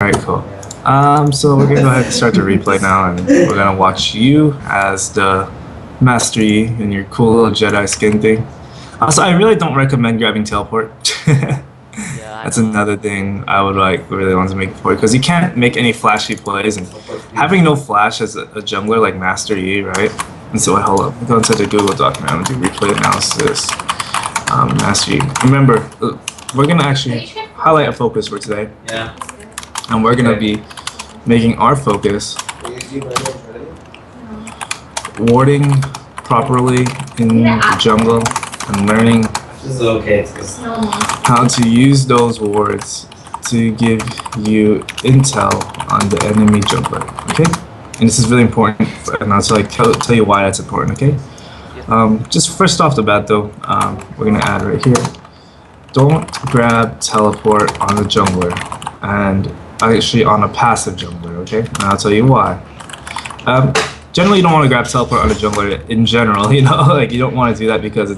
Alright, cool. So we're gonna go ahead and start the replay now, and we're gonna watch you as the Master Yi in your cool little Jedi skin thing. Also, I really don't recommend grabbing teleport. That's another thing I would really want to make for it, because you can't make any flashy plays, and having no flash as a jungler like Master Yi, right? And so hold up, go into the Google document. I'm gonna do replay analysis. Master Yi. Remember, we're gonna actually highlight a focus for today. Yeah. And we're gonna be making our focus warding properly in the jungle and learning how to use those wards to give you intel on the enemy jungler. Okay? And this is really important, and I'll tell you why that's important. Okay? Just first off the bat though, we're gonna add right here. Don't grab teleport on the jungler, and actually on a passive jungler, okay? And I'll tell you why. Generally, you don't want to grab teleport on a jungler in general, you know? Like, you don't want to do that because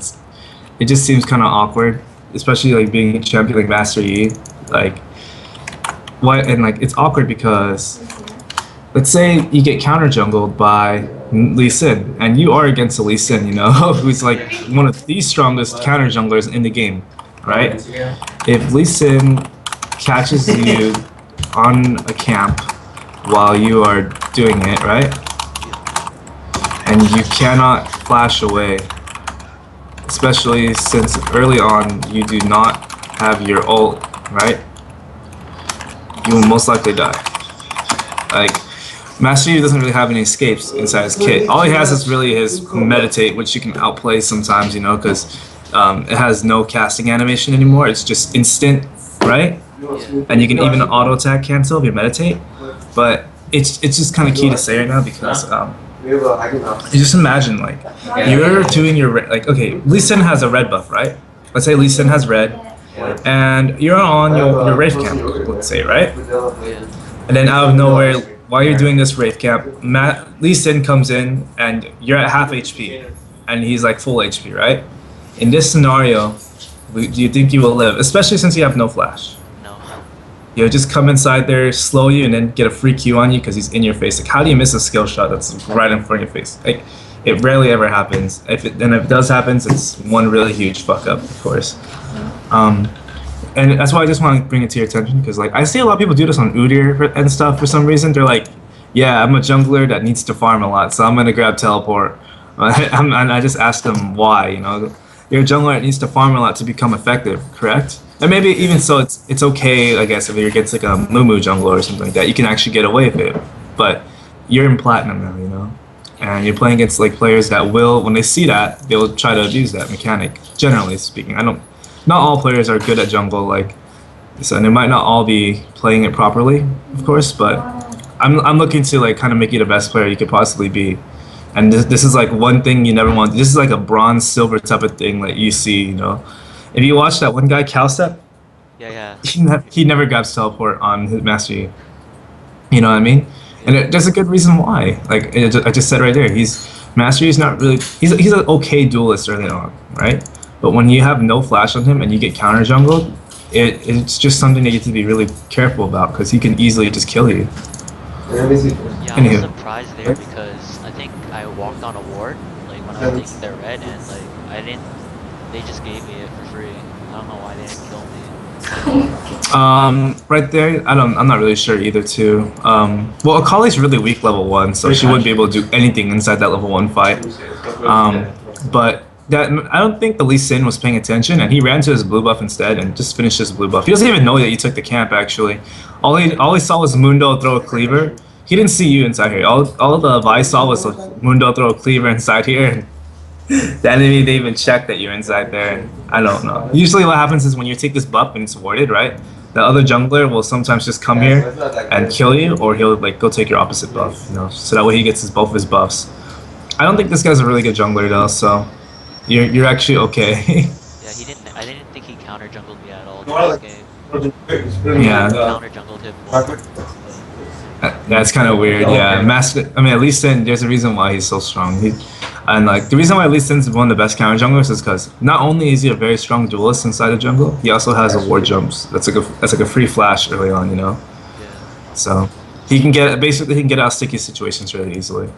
it just seems kind of awkward, especially like being a champion like Master Yi. Like, why? And like, it's awkward because, let's say you get counter jungled by Lee Sin, and you are against a Lee Sin, you know, who's like one of the strongest counter junglers in the game, right? If Lee Sin catches you on a camp while you are doing it, right? And you cannot flash away, especially since early on you do not have your ult, right? You will most likely die. Like, Master Yi doesn't really have any escapes inside his kit. All he has is really his meditate, which you can outplay sometimes, you know, because it has no casting animation anymore. It's just instant, right? And you can even auto attack cancel if you meditate. But it's just kind of key to say right now because you just imagine like you're doing your okay, Lee Sin has a red buff, right? Let's say Lee Sin has red, and you're on your Wraith camp, let's say, right? And then out of nowhere, while you're doing this Wraith camp, Lee Sin comes in and you're at half HP, and he's like full HP, right? In this scenario, do you think you will live? Especially since you have no flash. He'll just come inside there, slow you, and then get a free Q on you because he's in your face. Like, how do you miss a skill shot that's right in front of your face? Like, it rarely ever happens. If it does happen, it's one really huge fuck up, of course. And that's why I just want to bring it to your attention, because like I see a lot of people do this on Udyr and stuff for some reason. They're like, yeah, I'm a jungler that needs to farm a lot, so I'm gonna grab teleport. And I just ask them why. You know, you're a jungler that needs to farm a lot to become effective, correct? And maybe even so, it's okay, I guess, if you're against like a Moo jungler or something like that, you can actually get away with it. But you're in platinum now, you know, and you're playing against like players that will, when they see that, they'll try to abuse that mechanic. Generally speaking, not all players are good at jungle, like, so, and they might not all be playing it properly, of course. But I'm looking to like kind of make you the best player you could possibly be. And this is like one thing you never want. This is like a bronze, silver type of thing that you see, you know. If you watch that one guy, Calstep, he never grabs teleport on his Master Yi. You know what I mean? And there's a good reason why. Like I just said right there, Master Yi's not really. He's an okay duelist early on, right? But when you have no flash on him and you get counter jungled, it's just something that you have to be really careful about, because he can easily just kill you. Yeah, I was surprised there because I think I walked on a ward, like when I was taking their red, and like they just gave me it for free. I don't know why they didn't kill me. Right there, I'm not really sure either too. Well, Akali's really weak level 1, so she wouldn't be able to do anything inside that level 1 fight. But I don't think the Lee Sin was paying attention, and he ran to his blue buff instead and just finished his blue buff. He doesn't even know that you took the camp, actually. All he saw was Mundo throw a cleaver. He didn't see you inside here. All the I saw was Mundo throw a cleaver inside here, and the enemy didn't even check that you're inside there. And I don't know. Usually what happens is when you take this buff and it's warded, right? The other jungler will sometimes just come here and kill you, or he'll like go take your opposite buff, you know, so that way he gets both his buffs. I don't think this guy's a really good jungler though, so you're actually okay. Yeah, I didn't think he counter jungled me at all in this game. Yeah. Counter jungled him more. That's kind of weird, yeah. I mean, at least then there's a reason why he's so strong. And like the reason why Lee Sin's one of the best counter junglers is because not only is he a very strong duelist inside the jungle, he also has a ward jumps. That's like a free flash early on, you know. So he can get out of sticky situations really easily.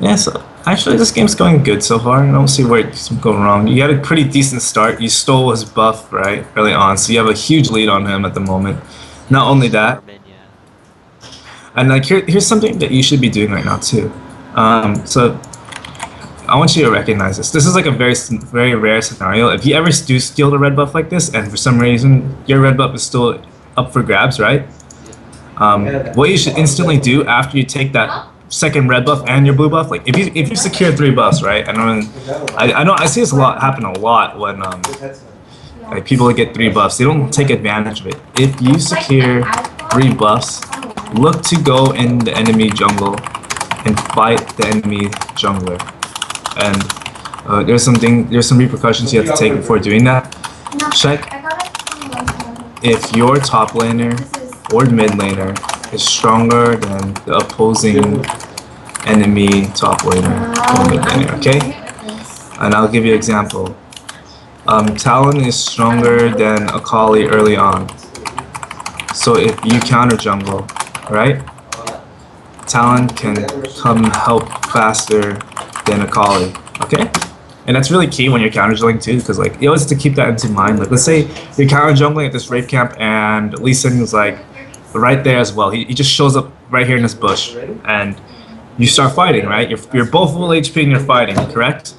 Yeah, so actually this game's going good so far. I don't see where it's going wrong. You had a pretty decent start. You stole his buff right early on, so you have a huge lead on him at the moment. Not only that, and like here's something that you should be doing right now too. So I want you to recognize this. This is like a very rare scenario. If you ever do steal the red buff like this, and for some reason your red buff is still up for grabs, right? What you should instantly do after you take that second red buff and your blue buff, like if you secure 3 buffs, right? I know I see this happen a lot when like people that get 3 buffs, they don't take advantage of it. If you secure 3 buffs, look to go in the enemy jungle and fight the enemy jungler. And there's some repercussions you have to take before doing that. Check if your top laner or mid laner is stronger than the opposing enemy top laner or mid laner, okay? And I'll give you an example. Talon is stronger than Akali early on. So if you counter jungle, right? Talon can come help faster than Akali, okay? And that's really key when you're counter jungling too, because like you always have to keep that into mind. Like let's say you're counter jungling at this raid camp and Lee Sin is like right there as well. He just shows up right here in this bush, and you start fighting, right? You're both full HP and you're fighting, correct?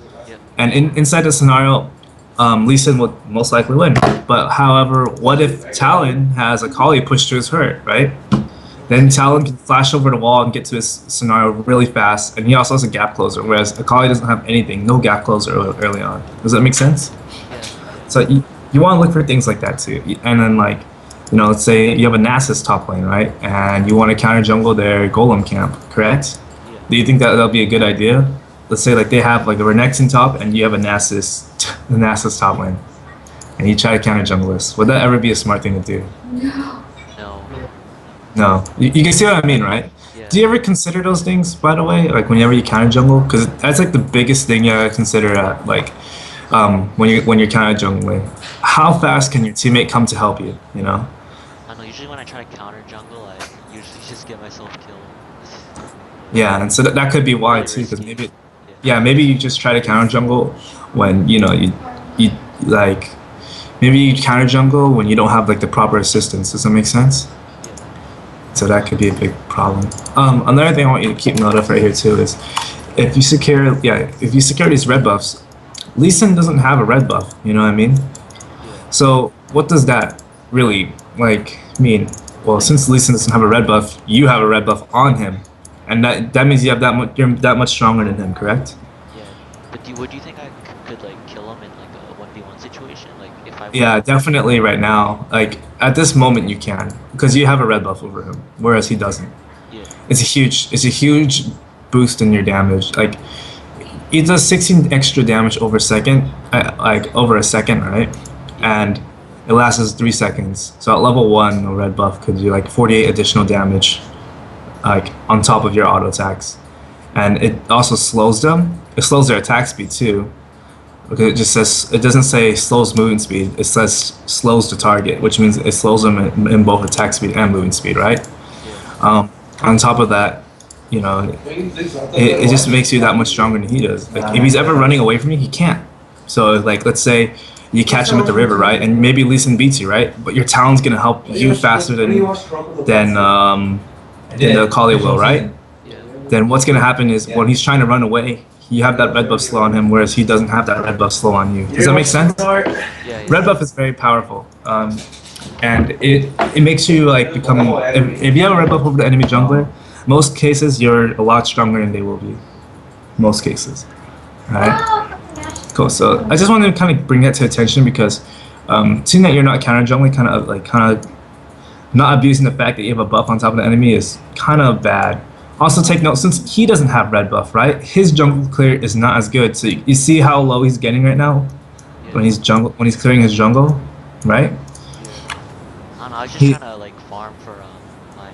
And inside the scenario, Lee Sin would most likely win. But however, what if Talon has Akali pushed to his hurt, right? Then Talon can flash over the wall and get to his scenario really fast, and he also has a gap closer, whereas Akali doesn't have anything, no gap closer early on. Does that make sense? So you want to look for things like that too. And then like, you know, let's say you have a Nasus top lane, right? And you want to counter jungle their golem camp, correct? Do you think that that'll be a good idea? Let's say like they have like a Renekton top and you have a Nasus top lane, and you try to counter jungle this. Would that ever be a smart thing to do? No. You can see what I mean, right? Yeah. Do you ever consider those things, by the way? Like whenever you counter jungle? Because that's like the biggest thing you gotta consider at like when you're counter jungling. How fast can your teammate come to help you, you know? I don't know, usually when I try to counter jungle, I usually just get myself killed. Yeah, and so that could be why too, because maybe maybe you just try to counter jungle when, you know, you like maybe you counter jungle when you don't have like the proper assistance. Does that make sense? So that could be a big problem. Another thing I want you to keep note of right here too is if you secure these red buffs, Lee Sin doesn't have a red buff, you know what I mean? So what does that really like mean? Well, since Lee Sin doesn't have a red buff, you have a red buff on him, and that means you have you're that much stronger than him, correct? Yeah, but would you think I could like kill him in like a 1v1 situation? Like if I Yeah, definitely right now. Like at this moment you can, because you have a red buff over him, whereas he doesn't. Yeah. It's a huge boost in your damage. Like he does 16 extra damage over a second, right? And it lasts 3 seconds. So at level 1, a red buff could do like 48 additional damage, like on top of your auto attacks. And it also slows them. It slows their attack speed too. Okay, it doesn't say slows movement speed. It says slows the target, which means it slows them in both attack speed and movement speed, right? On top of that, you know, it just makes you that much stronger than he does. Like if he's ever running away from you, he can't. So like let's say you catch him at the river, right? And maybe Lee Sin beats you, right? But your Talon's gonna help you faster than the Akali will, right? Then what's gonna happen is when he's trying to run away, you have that red buff slow on him, whereas he doesn't have that red buff slow on you. Does that make sense? Red buff is very powerful, and it makes you like become. If you have a red buff over the enemy jungler, most cases you're a lot stronger than they will be. Most cases, right? Cool. So I just wanted to kind of bring that to attention because seeing that you're not counter jungling, kind of not abusing the fact that you have a buff on top of the enemy is kind of bad. Also take note, since he doesn't have red buff, right? His jungle clear is not as good. So you see how low he's getting right now when he's clearing his jungle, right? I don't know, I was just trying to like farm for my.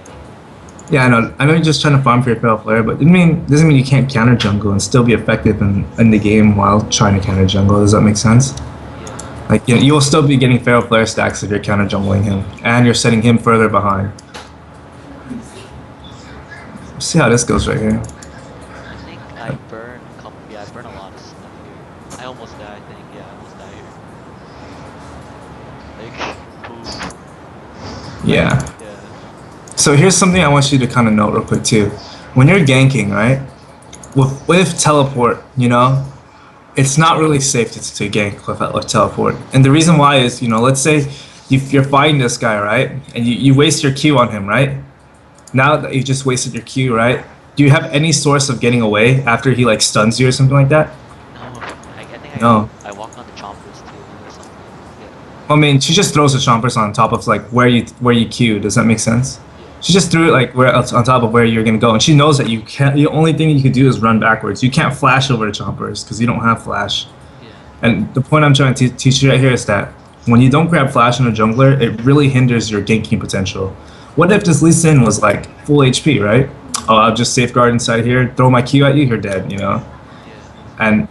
Yeah, I know you're just trying to farm for your fail player, but doesn't mean you can't counter jungle and still be effective in the game while trying to counter jungle. Does that make sense? Like, you know, you will still be getting feral flare stacks if you're counter jungling him, and you're setting him further behind. See how this goes right here. I think I burn a couple. Yeah, I burn a lot of stuff here. I almost die. I think. Yeah, I almost die here. Like, ooh. Yeah. Yeah. So here's something I want you to kind of note real quick too. When you're ganking, right? With teleport, you know, it's not really safe to gank with teleport. And the reason why is, you know, let's say you're fighting this guy, right? And you waste your Q on him, right? Now that you just wasted your Q, right? Do you have any source of getting away after he like stuns you or something like that? No, I think No. I walk on the chompers too or something. Yeah. I mean, she just throws the chompers on top of like where you Q. Does that make sense? She just threw it like where on top of where you're gonna go, and she knows that you can't. The only thing you could do is run backwards. You can't flash over the chompers because you don't have flash. Yeah. And the point I'm trying to teach you right here is that when you don't grab flash on a jungler, it really hinders your ganking potential. What if this Lee Sin was like full HP, right? Oh, I'll just safeguard inside here, throw my Q at you, you're dead, you know? Yeah. And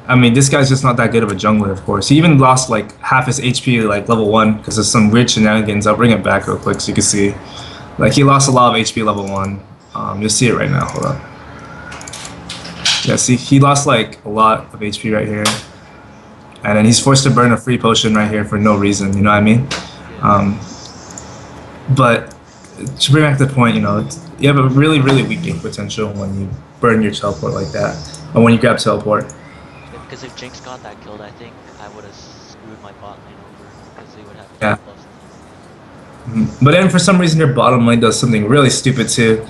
I mean, this guy's just not that good of a jungler, of course. He even lost like half his HP like level 1 because of some weird shenanigans. I'll bring it back real quick so you can see. Like, he lost a lot of HP level 1. You'll see it right now. Hold on. Yeah, see, he lost like a lot of HP right here. And then he's forced to burn a free potion right here for no reason, you know what I mean? But to bring back the point, you know, you have a really, really weak gank potential when you burn your teleport like that. Or when you grab teleport. Yeah, because if Jinx got that killed, I think I would have screwed my bot lane over because they would have Yeah. buffs. But then for some reason your bottom lane does something really stupid too.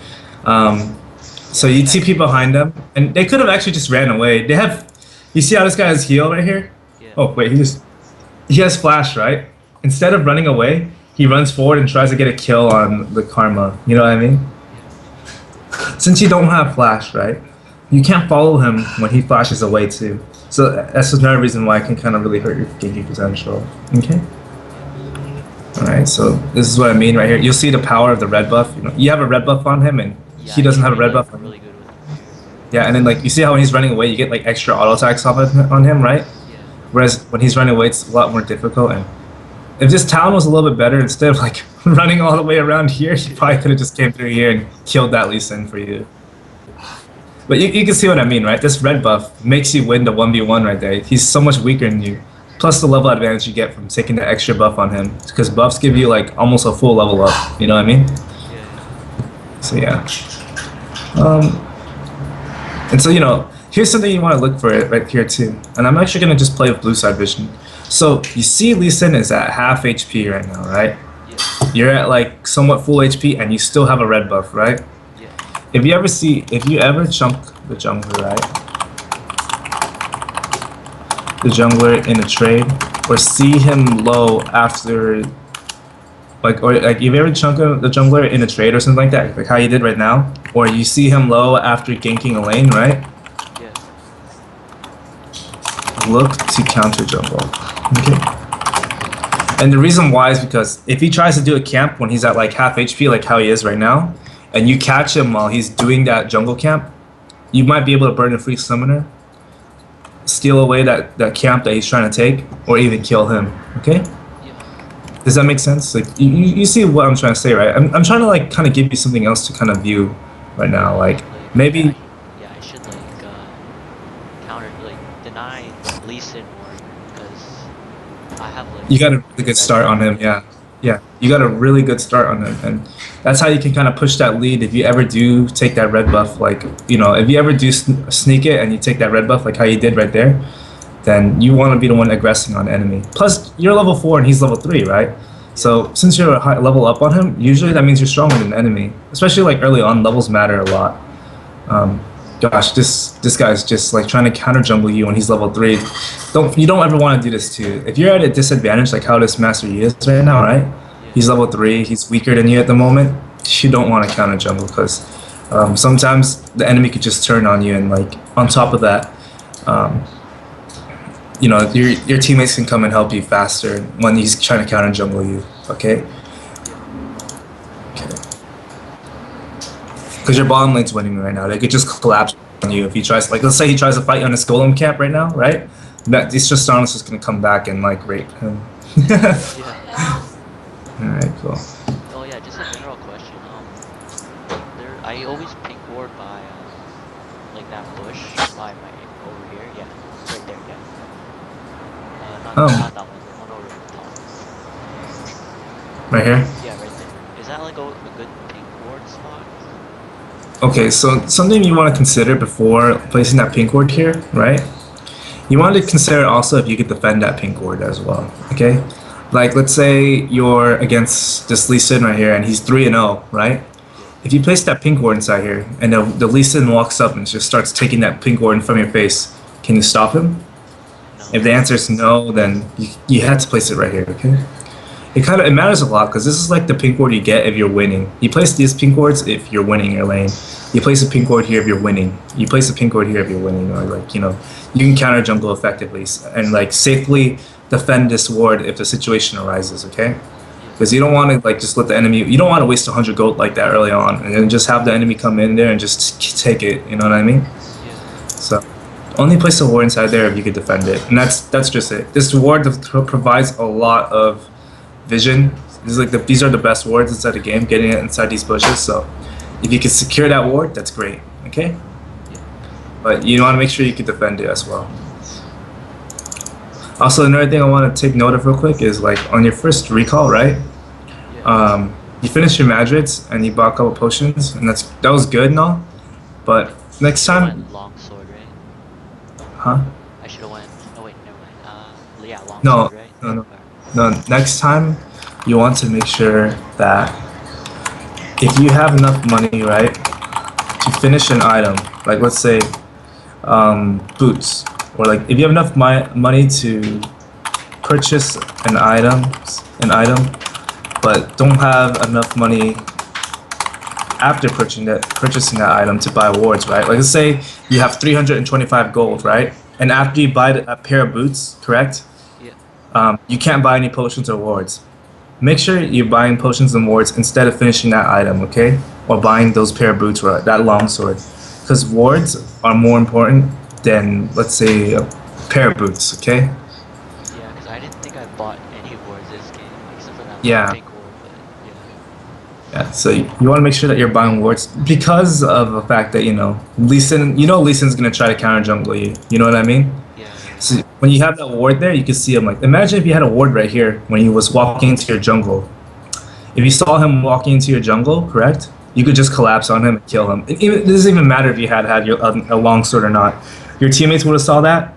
So you TP behind them, and they could have actually just ran away. They have, you see how this guy has heal right here? Yeah. Oh wait, he has flash, right? Instead of running away, he runs forward and tries to get a kill on the Karma. You know what I mean? Since you don't have flash, right? You can't follow him when he flashes away too. So that's another reason why it can kind of really hurt your ganking potential. Okay. Alright, so this is what I mean right here. You'll see the power of the red buff. You know, you have a red buff on him, and he doesn't have a red buff on him. Really good with him. Yeah, and then like you see how when he's running away, you get like extra auto attacks off on him, right? Yeah. Whereas when he's running away, it's a lot more difficult. And if this town was a little bit better, instead of like running all the way around here, he probably could have just came through here and killed that Lee Sin for you. But you can see what I mean, right? This red buff makes you win the 1v1 right there. He's so much weaker than you. Plus the level advantage you get from taking the extra buff on him. Because buffs give you like almost a full level up. You know what I mean? Yeah. So yeah. And so, you know, here's something you want to look for it right here too. And I'm actually going to just play with blue side vision. So you see Lee Sin is at half HP right now, right? Yeah. You're at like somewhat full HP and you still have a red buff, right? Yeah. If you ever chunk the jungler, right? The jungler in a trade, or see him low after, or if you ever chunk the jungler in a trade or something like that, like how you did right now, or you see him low after ganking a lane, right? Yeah. Look to counter jungle. Okay. And the reason why is because if he tries to do a camp when he's at like half HP, like how he is right now, and you catch him while he's doing that jungle camp, you might be able to burn a free summoner, steal away that camp that he's trying to take, or even kill him. Okay? Yeah. Does that make sense? Like you see what I'm trying to say, right? I'm trying to like kind of give you something else to kind of view right now. Like maybe. Yeah, I should like counter, like deny Lee Sin more because I have like. You got a really good start on him, yeah. Yeah, you got a really good start on him, and that's how you can kind of push that lead if you ever do take that red buff. Like, you know, if you ever do sneak it and you take that red buff, like how you did right there, then you want to be the one aggressing on the enemy. Plus, you're level 4 and he's level 3, right? So since you're a high level up on him, usually that means you're stronger than the enemy. Especially like early on, levels matter a lot. Gosh, this guy's just like trying to counter jungle you when he's level 3. You don't ever want to do this too. If you're at a disadvantage like how this Master Yi is right now, right? He's level 3, he's weaker than you at the moment. You don't want to counter jungle because sometimes the enemy could just turn on you, and like on top of that, you know, your teammates can come and help you faster when he's trying to counter jungle you. Okay. Because your bottom lane's winning right now. They could just collapse on you if he tries. Like, let's say he tries to fight you on his golem camp right now, right? That this Tristana is just gonna come back and like rape him. Yeah. Alright, cool. Oh yeah, just a general question. I always pink ward by like that bush by my over here. Yeah, right there. Yeah. Not that one. The one over the top. Right here. Yeah, right there. Is that like a good pink ward spot? Okay, so something you want to consider before placing that pink ward here, right? You want to consider also if you could defend that pink ward as well, okay? Like, let's say you're against this Lee Sin right here, and he's 3-0, right? If you place that pink ward inside here, and the Lee Sin walks up and just starts taking that pink ward in front of your face, can you stop him? No. If the answer is no, then you had to place it right here, okay? It matters a lot because this is like the pink ward you get if you're winning. You place these pink wards if you're winning your lane. You place a pink ward here if you're winning. You place a pink ward here if you're winning, or like, you know, you can counter jungle effectively and like safely defend this ward if the situation arises, okay? Because you don't want to like just let the enemy, you don't want to waste 100 gold like that early on and then just have the enemy come in there and just take it, you know what I mean? Yeah. So only place a ward inside there if you could defend it, and that's just it. This ward provides a lot of vision. These are the best wards inside the game, getting it inside these bushes, so if you can secure that ward, that's great, okay? But you want to make sure you can defend it as well. Also, another thing I want to take note of real quick is like on your first recall, right? You finish your Madrids and you bought a couple potions, and that was good and all. But next time, long sword, right? Huh? I should have went. Oh wait, never mind. Yeah, long No, sword, right? no. Next time, you want to make sure that if you have enough money, right, to finish an item, like let's say boots, or like if you have enough money to purchase an item, but don't have enough money after purchasing that item to buy wards, right? Like let's say you have 325 gold, right? And after you buy a pair of boots, correct? Yeah. You can't buy any potions or wards. Make sure you're buying potions and wards instead of finishing that item, okay? Or buying those pair of boots or that longsword. Because wards are more important than, let's say, a pair of boots, okay? Yeah, because I didn't think I bought any wards this game, except for that pink ward, but yeah. Yeah, so you want to make sure that you're buying wards because of the fact that, you know, Lee Sin's going to try to counter jungle you. You know what I mean? Yeah. So when you have that ward there, you can see him. Like, imagine if you had a ward right here when he was walking into your jungle. If you saw him walking into your jungle, correct? You could just collapse on him and kill him. It doesn't even matter if you had a long sword or not. Your teammates would have saw that.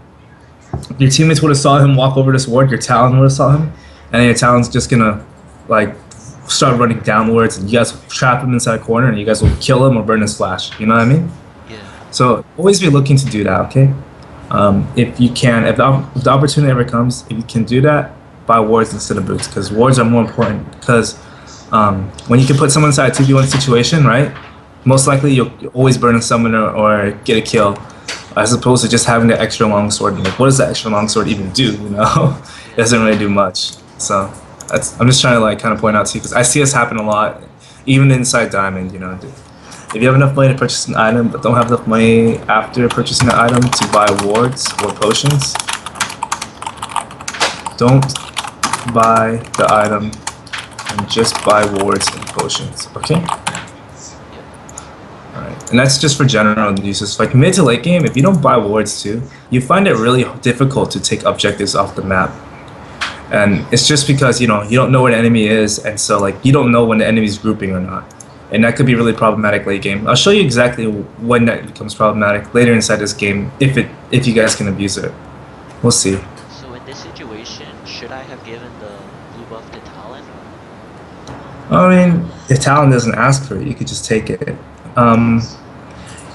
Your teammates would have saw him walk over this ward. Your Talon would have saw him, and then your Talon's just gonna like start running downwards, and you guys trap him inside a corner, and you guys will kill him or burn his flash. You know what I mean? Yeah. So always be looking to do that, okay? If you can, if the opportunity ever comes, if you can do that, buy wards instead of boots, because wards are more important. Because when you can put someone inside a 2v1 situation, right? Most likely you'll always burn a summoner or get a kill, as opposed to just having the extra long sword. Like, what does the extra long sword even do? You know, it doesn't really do much. So I'm just trying to like kind of point out to you because I see this happen a lot, even inside Diamond. You know, if you have enough money to purchase an item but don't have enough money after purchasing the item to buy wards or potions, don't buy the item and just buy wards and potions. Okay. And that's just for general uses. Like mid to late game, if you don't buy wards too, you find it really difficult to take objectives off the map. And it's just because, you know, you don't know where the enemy is, and so like you don't know when the enemy's grouping or not. And that could be really problematic late game. I'll show you exactly when that becomes problematic later inside this game, if you guys can abuse it. We'll see. So in this situation, should I have given the blue buff to Talon? I mean, if Talon doesn't ask for it, you could just take it.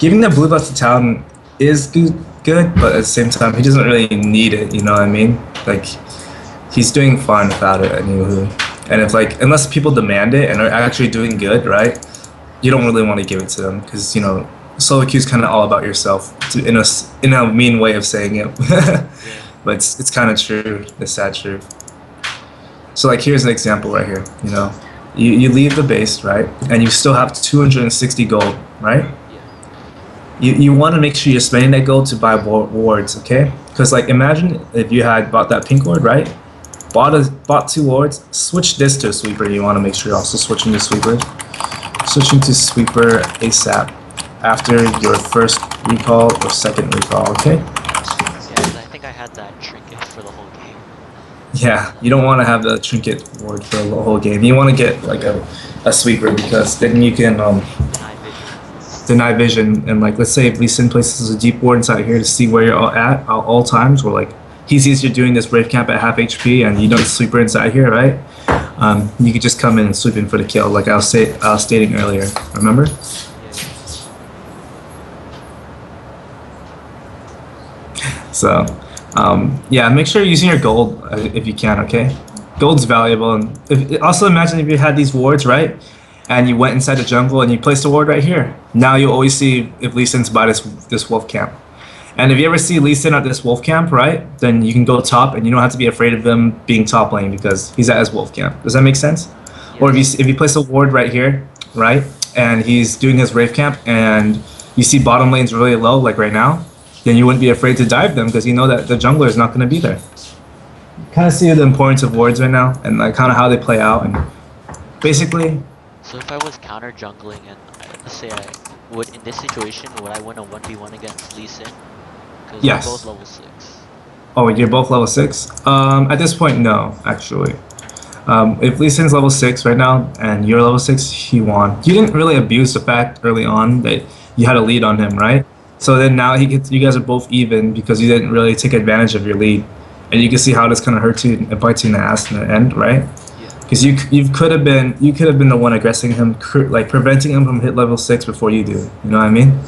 Giving the blue buff to Talon is good, but at the same time, he doesn't really need it, you know what I mean? Like, he's doing fine without it anyway. And if like, unless people demand it and are actually doing good, right? You don't really want to give it to them because, you know, solo queue is kind of all about yourself in a mean way of saying it. But it's kind of true, the sad truth. So like, here's an example right here, you know. You leave the base, right? And you still have 260 gold, right? You want to make sure you're spending that gold to buy wards, okay? Because like imagine if you had bought that pink ward, right? Bought 2 wards, switch this to a sweeper. You want to make sure you're also switching to sweeper. Switching to sweeper ASAP after your first recall or second recall, okay? Yeah, I think I had that trinket for the whole game. Yeah, you don't want to have the trinket ward for the whole game. You want to get like a sweeper because then you can deny vision, and like let's say if Lee Sin places a deep ward inside here to see where you're at all times, or like he sees you're doing this brave camp at half HP and you don't sweeper inside here, right? You could just come in and sweep in for the kill, like I was stating earlier. Remember? So, yeah, make sure you're using your gold if you can. Okay, gold's valuable, and also imagine if you had these wards, right? And you went inside the jungle and you placed a ward right here. Now you'll always see if Lee Sin's by this wolf camp. And if you ever see Lee Sin at this wolf camp, right, then you can go top and you don't have to be afraid of him being top lane because he's at his wolf camp. Does that make sense? Yes. Or if you place a ward right here, right, and he's doing his rave camp and you see bottom lane's really low, like right now, then you wouldn't be afraid to dive them because you know that the jungler is not going to be there. Kind of see the importance of wards right now and like kind of how they play out, and basically. So if I was counter jungling and let's say I would in this situation, would I win a 1v1 against Lee Sin? Because yes. we're both level 6. Oh, you're both level 6? At this point, no, actually. If Lee Sin's level 6 right now and you're level 6, he won. You didn't really abuse the fact early on that you had a lead on him, right? So then now you guys are both even because you didn't really take advantage of your lead. And you can see how this kind of hurts you and bites you in the ass in the end, right? Because you could have been the one aggressing him, like preventing him from hit level 6 before you do. You know what I mean?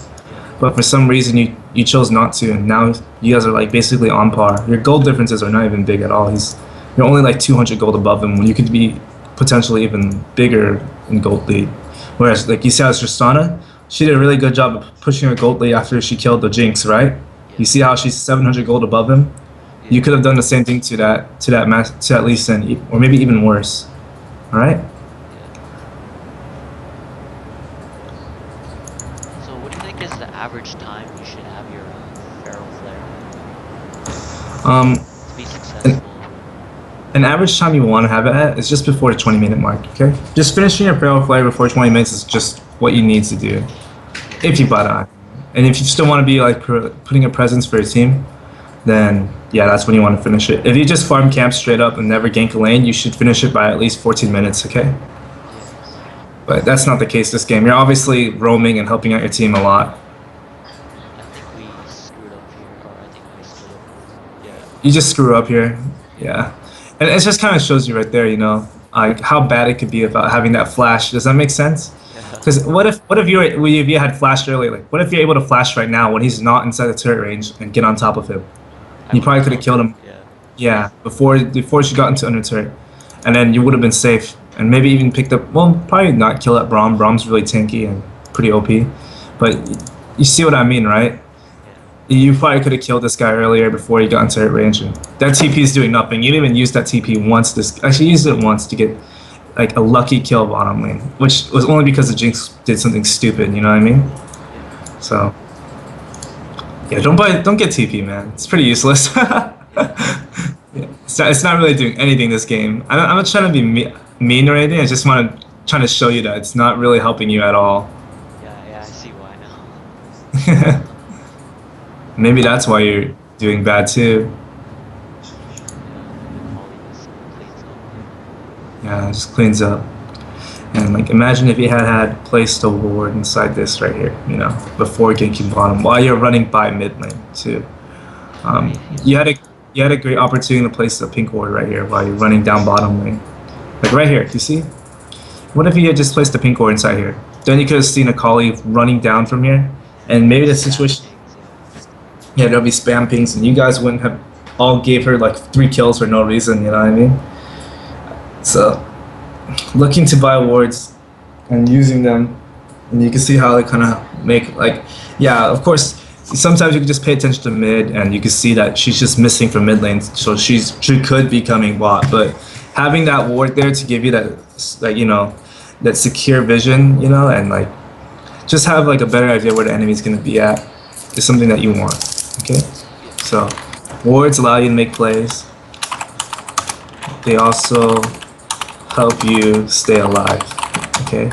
But for some reason you chose not to, and now you guys are like basically on par. Your gold differences are not even big at all. You're only like 200 gold above him when you could be potentially even bigger in gold lead. Whereas like you see how Tristana, she did a really good job of pushing her gold lead after she killed the Jinx, right? You see how she's 700 gold above him. You could have done the same thing to that Lee Sin, or maybe even worse. All right. So, what do you think is the average time you should have your Feral Flare? To be successful. An average time you want to have it at is just before the 20-minute mark. Okay. Just finishing your Feral Flare before 20 minutes is just what you need to do, if you buy on. And if you still want to be like putting a presence for your team, then yeah, that's when you want to finish it. If you just farm camp straight up and never gank a lane, you should finish it by at least 14 minutes, okay? But that's not the case this game. You're obviously roaming and helping out your team a lot. I think we screwed up here, or I think we screwed up. Yeah. You just screw up here, yeah. And it just kind of shows you right there, you know, like how bad it could be about having that flash. Does that make sense? Because what if you had flashed earlier? Like, what if you're able to flash right now when he's not inside the turret range and get on top of him? You probably could have killed him. Yeah, before she got into under turret, and then you would have been safe, and maybe even picked up. Well, probably not kill that Braum. Braum's really tanky and pretty OP, but you see what I mean, right? You probably could have killed this guy earlier before he got into turret range. And that TP is doing nothing. You didn't even use that TP once. Actually used it once to get like a lucky kill bottom lane, which was only because the Jinx did something stupid. You know what I mean? So. Yeah, don't get TP, man. It's pretty useless. Yeah, it's not really doing anything this game. I'm not trying to be mean or anything. I just trying to show you that it's not really helping you at all. Yeah, I see why now. Maybe that's why you're doing bad too. Yeah, it just cleans up. And like, imagine if you had placed a ward inside this right here, you know, before ganking bottom, while you're running by mid lane too. You had a great opportunity to place a pink ward right here while you're running down bottom lane, like right here. Do you see? What if you had just placed a pink ward inside here? Then you could have seen Akali running down from here, and maybe the situation. Yeah, there'll be spam pings, and you guys wouldn't have all gave her like 3 kills for no reason. You know what I mean? So. Looking to buy wards and using them, and you can see how they kind of make like, yeah, of course sometimes you can just pay attention to mid and you can see that she's just missing from mid lane, so she could be coming bot, but having that ward there to give you that, like, you know, that secure vision, you know, and like just have like a better idea where the enemy's going to be at is something that you want. Okay, so Wards allow you to make plays. They also help you stay alive. Okay.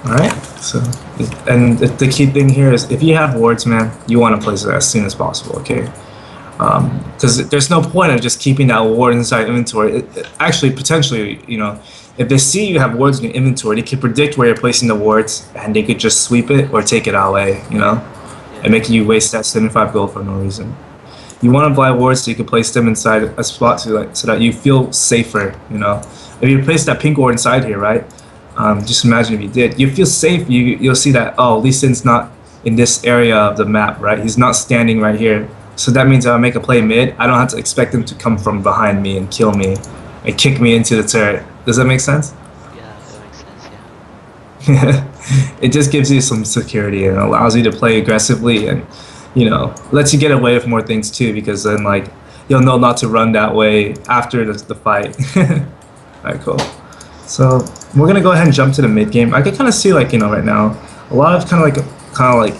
All right. So, and the key thing here is if you have wards, man, you want to place it as soon as possible. Okay. Because there's no point of just keeping that ward inside inventory. Actually, potentially, you know, if they see you have wards in your inventory, they can predict where you're placing the wards, and they could just sweep it or take it away, you know, and make you waste that 75 gold for no reason. You want to buy wards so you can place them inside a spot so that you feel safer, you know. If you place that pink ward inside here, right? Just imagine if you did. You feel safe. You'll see that, oh, Lee Sin's not in this area of the map, right? He's not standing right here. So that means if I make a play mid, I don't have to expect him to come from behind me and kill me and kick me into the turret. Does that make sense? Yeah, that makes sense, yeah. It just gives you some security and allows you to play aggressively and, you know, lets you get away with more things too, because then, like, you'll know not to run that way after the fight. Alright, cool. So we're gonna go ahead and jump to the mid game. I can kind of see, like, you know, right now a lot of kind of like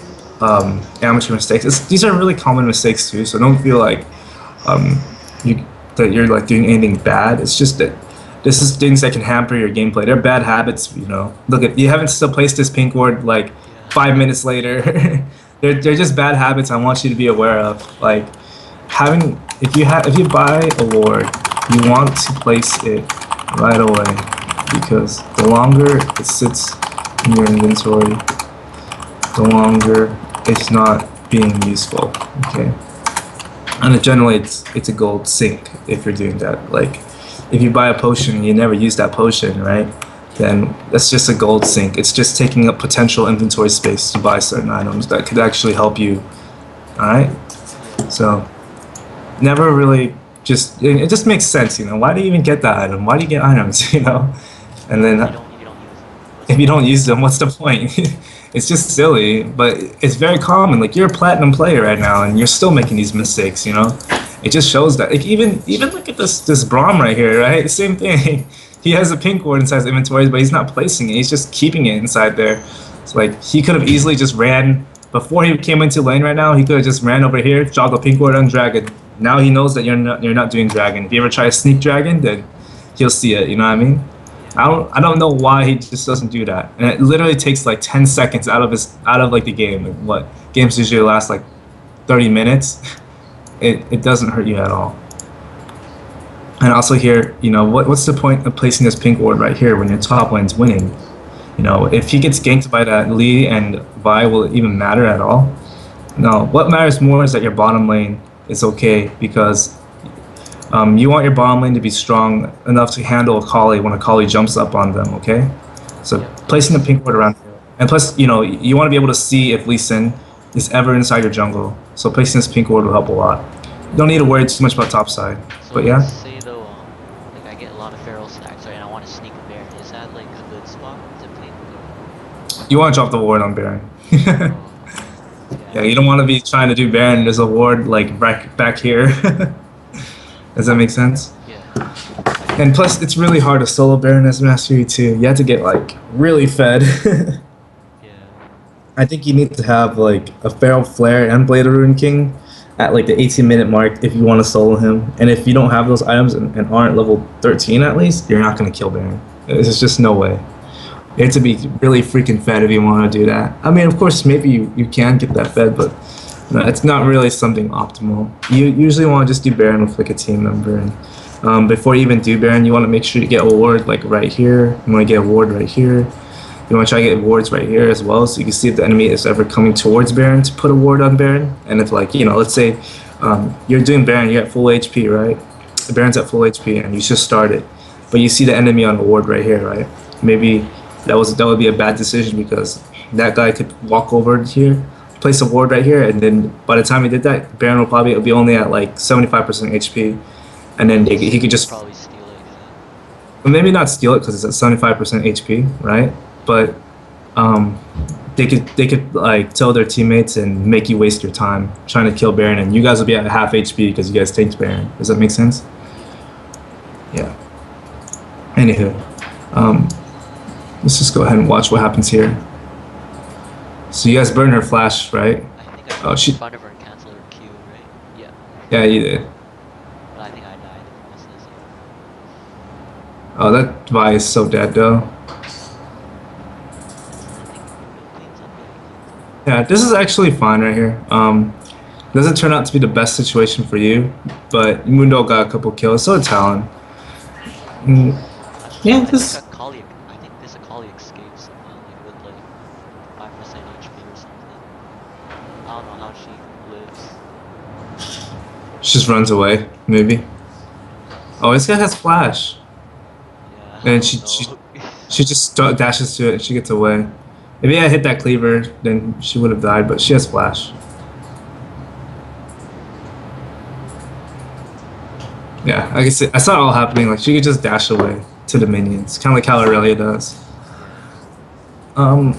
amateur mistakes. These are really common mistakes too, so don't feel like that you're like doing anything bad. It's just that this is things that can hamper your gameplay. They're bad habits, you know. Look, if you haven't still placed this pink ward like 5 minutes later, they're just bad habits I want you to be aware of. Like if you buy a ward, you want to place it right away, because the longer it sits in your inventory, the longer it's not being useful. Okay, and generally it's a gold sink if you're doing that. Like if you buy a potion and you never use that potion, right, then that's just a gold sink. It's just taking up potential inventory space to buy certain items that could actually help you. Alright, so never really just, it just makes sense, you know. Why do you even get that item? Why do you get items, you know? And then if you don't use them, what's the point? It's just silly, but it's very common. Like, you're a platinum player right now and you're still making these mistakes, you know. It just shows that. Like, even look at this Braum right here, right? Same thing. He has a pink ward inside his inventory, but he's not placing it. He's just keeping it inside there. So, like, he could have easily just ran before he came into lane right now. He could have just ran over here, jogged a pink ward on dragon. Now he knows that you're not doing dragon. If you ever try to sneak dragon, then he'll see it. You know what I mean? I don't know why he just doesn't do that. And it literally takes like 10 seconds out of like the game. Like, what games usually last like 30 minutes. It doesn't hurt you at all. And also here, you know, what's the point of placing this pink ward right here when your top lane's winning? You know, if he gets ganked by that Lee and Vi, will it even matter at all? No, what matters more is that your bottom lane is okay, because you want your bottom lane to be strong enough to handle a Kali when a Kali jumps up on them, okay? So placing the pink ward around here. And plus, you know, you want to be able to see if Lee Sin is ever inside your jungle. So placing this pink ward will help a lot. You don't need to worry too much about top side. So but yeah. Let's say though, like I get a lot of feral stacks, right, and I want to sneak a Baron. Is that like a good spot to play? You want to drop the ward on Baron. Oh, Yeah, you don't want to be trying to do Baron. There's a ward like back here. Does that make sense? Yeah. And plus, it's really hard to solo Baron as Mastery too. You have to get like really fed. Yeah. I think you need to have like a Feral Flare and Blade of Ruin King at like the 18-minute mark if you want to solo him. And if you don't have those items and aren't level 13 at least, you're not going to kill Baron. There's just no way. You have to be really freaking fed if you want to do that. I mean, of course, maybe you can get that fed, but no, it's not really something optimal. You usually want to just do Baron with like a team member. And before you even do Baron, you want to make sure you get a ward like right here. You want to get a ward right here. You want to try to get wards right here as well, so you can see if the enemy is ever coming towards Baron to put a ward on Baron. And if, like, you know, let's say you're doing Baron, you're at full HP, right? The Baron's at full HP and you just started, but you see the enemy on a ward right here, right? Maybe that would be a bad decision, because that guy could walk over here, place a ward right here, and then by the time he did that, Baron will probably be only at like 75% HP, and then he could just probably steal it. Well, maybe not steal it because it's at 75% HP, right? But they could like tell their teammates and make you waste your time trying to kill Baron, and you guys will be at half HP because you guys tanked Baron. Does that make sense? Yeah. Anywho, let's just go ahead and watch what happens here. So you guys burn her flash, right? I think I in front of her and cancel her Q, right? Yeah, you did. But I think I died in the process. Oh, that Vi is so dead though. I think it cleans up. Yeah, it cleans up. Yeah, this is actually fine right here. Doesn't turn out to be the best situation for you, but Mundo got a couple kills, so did Talon. Mm, yeah, this. I think this Akali escapes somehow, like with like 5% HP or something. I don't know how she lives. She just runs away, maybe. Oh, this guy has flash, Yeah, and oh she no. she just dashes to it and she gets away. If I hit that cleaver, then she would have died, but she has flash. Yeah, like I said, I saw it all happening. Like she could just dash away to the minions, kind of like how Aurelia does. Yeah. Um,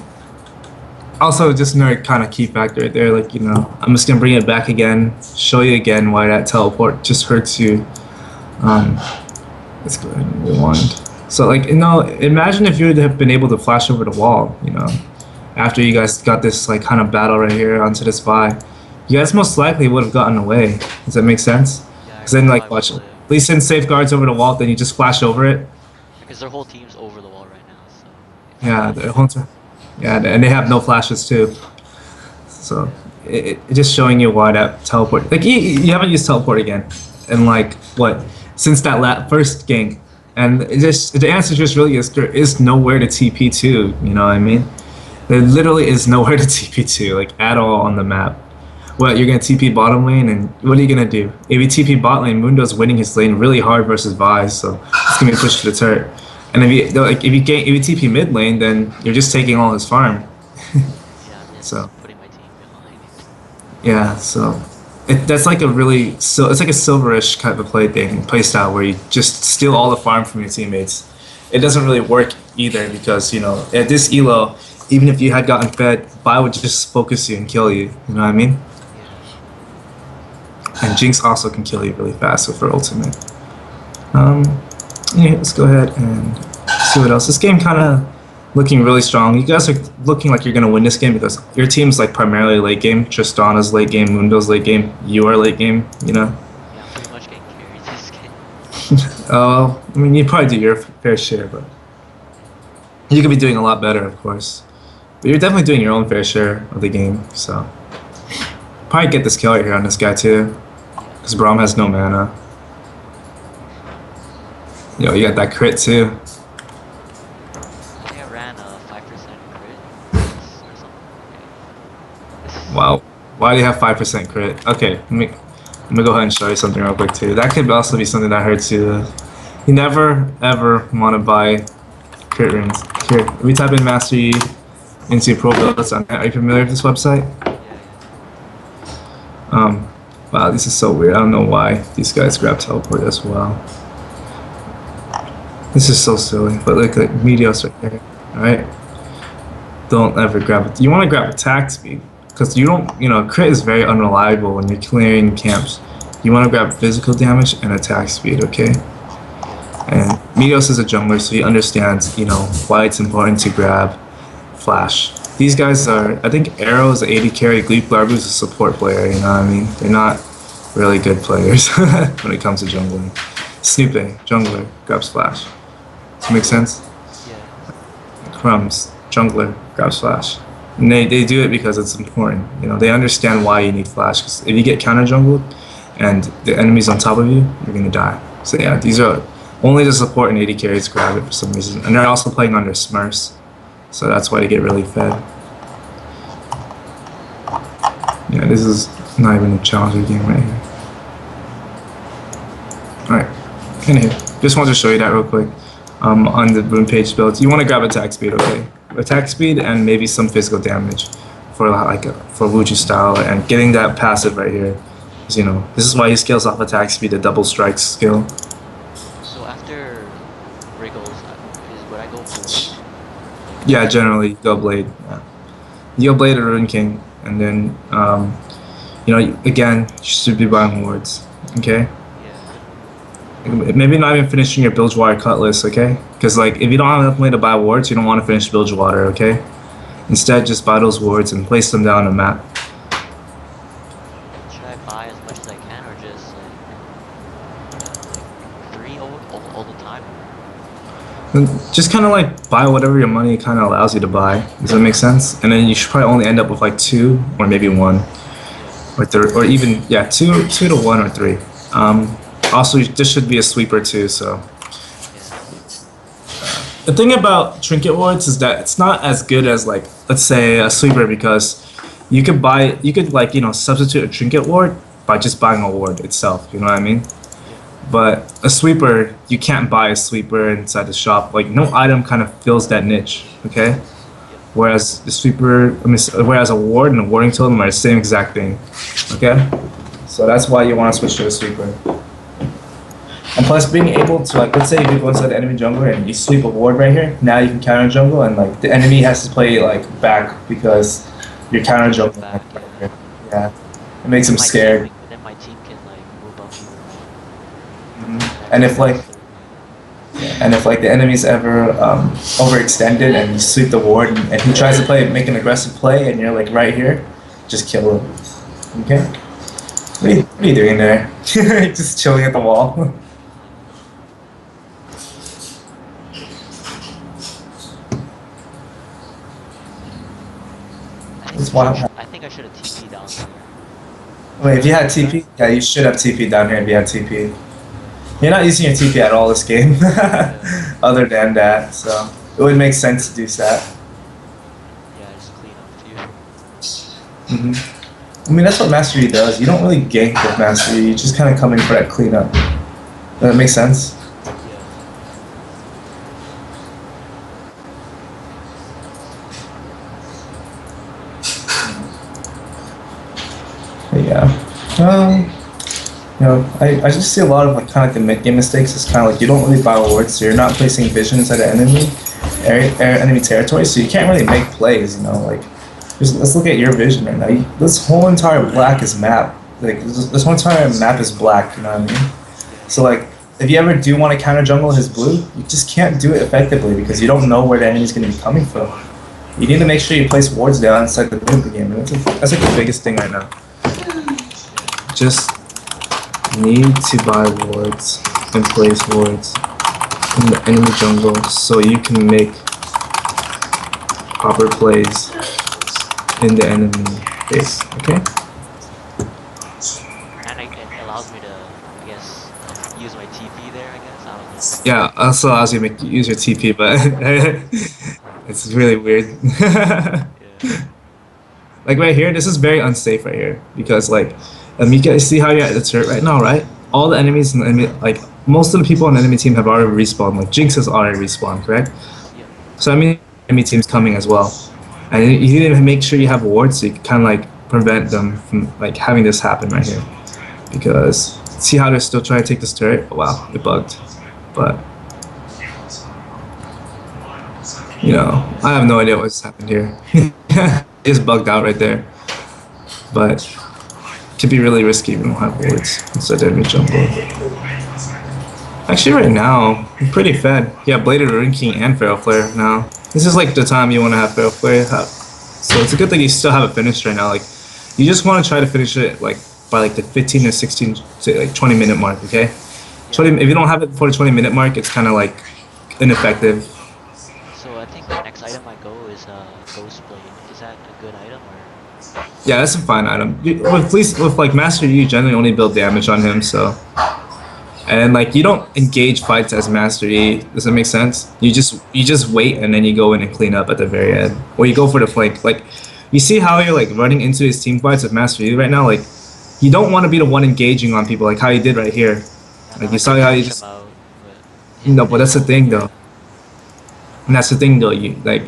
Also, just another kind of key factor right there. Like I'm just gonna bring it back again, show you again why that teleport just hurts you. Let's go ahead and rewind. So like imagine if you would have been able to flash over the wall. After you guys got this like kind of battle right here onto this Vi, you guys most likely would have gotten away. Does that make sense? Yeah, I Because then like probably watch, would at have. least send safeguards over the wall, then you just flash over it. Because their whole team's over the wall right now, so if I Yeah, flash the over. whole time. Yeah, and they have no flashes too. So Yeah. it just showing you why that teleport. Like you haven't used teleport again, in like what since that first game, and it just the answer just really is there is nowhere to TP to. You know what I mean? There literally is nowhere to TP to like at all on the map. What you're gonna TP bottom lane, and what are you gonna do? If you TP bot lane, Mundo's winning his lane really hard versus Vi, so it's gonna be pushed to the turret. And if you TP mid lane, then you're just taking all his farm. Yeah, I'm So. just putting my team behind. Yeah, so that's like it's like a silverish type of play style where you just steal all the farm from your teammates. It doesn't really work either because at this elo, even if you had gotten fed, Vi would just focus you and kill you. You know what I mean? Yeah. And Jinx also can kill you really fast with her ultimate. Yeah, let's go ahead and see what else. This game kind of looking really strong. You guys are looking like you're gonna win this game because your team's like primarily late game. Tristana's late game, Mundo's late game. You are late game. Yeah, I'm pretty much getting carried this game. Oh, I mean, you probably do your fair share, but you could be doing a lot better, of course. But you're definitely doing your own fair share of the game. So probably get this kill right here on this guy too, Yeah. because Braum has no mana. You got that crit too. I think I ran a 5% crit or something. Okay. Wow. Why do you have 5% crit? Okay, let me go ahead and show you something real quick too. That could also be something that hurts you. You never ever want to buy crit runes. Here, if we type in Master Yi into Pro Builds, are you familiar with this website? Yeah. Wow, this is so weird. I don't know why these guys grab teleport as well. This is so silly, but look like Meteos right there. Alright? Don't ever grab it. You want to grab attack speed. Because you don't, crit is very unreliable when you're clearing camps. You want to grab physical damage and attack speed, okay? And Meteos is a jungler, so he understands, why it's important to grab flash. These guys are, I think Arrow is an 80 carry, Gleep Larbu is a support player, you know what I mean? They're not really good players when it comes to jungling. Snoopy, jungler, grabs flash. Does that make sense? Yeah. Crumbs, jungler, grabs flash. And they do it because it's important. They understand why you need flash. Because if you get counter jungled and the enemy's on top of you, you're gonna die. So yeah, these are only the support and 80 carries grab it for some reason. And they're also playing under Smurfs. So that's why they get really fed. Yeah, this is not even a challenger game right here. Alright, anyway, just wanted to show you that real quick. On the rune page builds, you want to grab attack speed, okay? Attack speed and maybe some physical damage for for Wuju style, and getting that passive right here. This is why he scales off attack speed, the double strike skill. So after Wriggles, would I go Blade? Yeah, generally you go Blade. Yeah. You go Blade or Rune King, and then again you should be buying wards, okay? Maybe not even finishing your Bilgewater Cutlass, okay? Because if you don't have enough money to buy wards, you don't want to finish Bilgewater, okay? Instead, just buy those wards and place them down on the map. Should I buy as much as I can or just And just kind of like buy whatever your money kind of allows you to buy. Does that make sense? And then you should probably only end up with like 2 or maybe 1 or 3 or even yeah 2 to 1 or 3. Also, this should be a sweeper too. So the thing about trinket wards is that it's not as good as like let's say a sweeper because you could like substitute a trinket ward by just buying a ward itself. You know what I mean? But a sweeper, you can't buy a sweeper inside the shop. Like no item kind of fills that niche, okay? Whereas the sweeper, whereas a ward and a warding totem are the same exact thing, okay? So that's why you want to switch to a sweeper. And plus, being able to like, let's say if you go inside the enemy jungle and you sweep a ward right here, now you can counter jungle and like the enemy has to play like back because you're counter jungle. Yeah, it makes him scared. Then my team can like move up. And if like the enemy's ever overextended and you sweep the ward and he tries to make an aggressive play and you're like right here, just kill him. Okay? What are you doing there? Just chilling at the wall. I think I should have TP down here. Wait, if you had TP? Yeah, you should have TP down here if you had TP. You're not using your TP at all this game, other than that, so it would make sense to do that. Yeah, just clean up too. I mean, that's what Mastery does. You don't really gank with Mastery, you just kind of come in for that cleanup. Does that make sense? Yeah. I just see a lot of like kind of like the mid-game mistakes. It's kind of like you don't really buy wards, so you're not placing vision inside the enemy territory, so you can't really make plays. Like let's look at your vision right now. This whole entire black is map. Like this whole entire map is black. You know what I mean? So like if you ever do want to counter jungle his blue, you just can't do it effectively because you don't know where the enemy's going to be coming from. You need to make sure you place wards down inside the mid of the game. That's like the biggest thing right now. Just need to buy wards and place wards in the enemy jungle so you can make proper plays in the enemy base, okay? And it allows me to, I guess, use my TP there, I guess, I don't know. Yeah, also allows you to use your TP, but it's really weird. Like right here, this is very unsafe right here because like you guys see how you're at the turret right now, right? All the enemies in the enemy, like most of the people on the enemy team have already respawned. Like Jinx has already respawned, correct? Yeah. So I mean, enemy team's coming as well, and you need to make sure you have wards so you can kind of like prevent them from like having this happen right here. Because see how they're still trying to take this turret? Oh, wow, it bugged. But I have no idea what's happened here. It's bugged out right there, but. Could be really risky when we don't have wards inside the enemy jungle. Actually, right now, I'm pretty fed. Yeah, Bladed Ring King and Feral Flare now. This is like the time you want to have Feral Flare. So it's a good thing you still have it finished right now. Like, you just want to try to finish it like by like the 15 or 16 to like 20-minute mark. Okay, 20. If you don't have it before the 20-minute mark, it's kind of like ineffective. So I think the next item I go is Ghost Blade. Is that a good item or? Yeah, that's a fine item. With like Master, you generally only build damage on him, so. And like you don't engage fights as Master E. Does that make sense? You just wait and then you go in and clean up at the very end, or you go for the flank. Like, you see how you're like running into his team fights with Master E right now. Like, you don't want to be the one engaging on people, like how you did right here. Like you saw how you just. No, but that's the thing though. And that's the thing though. You like.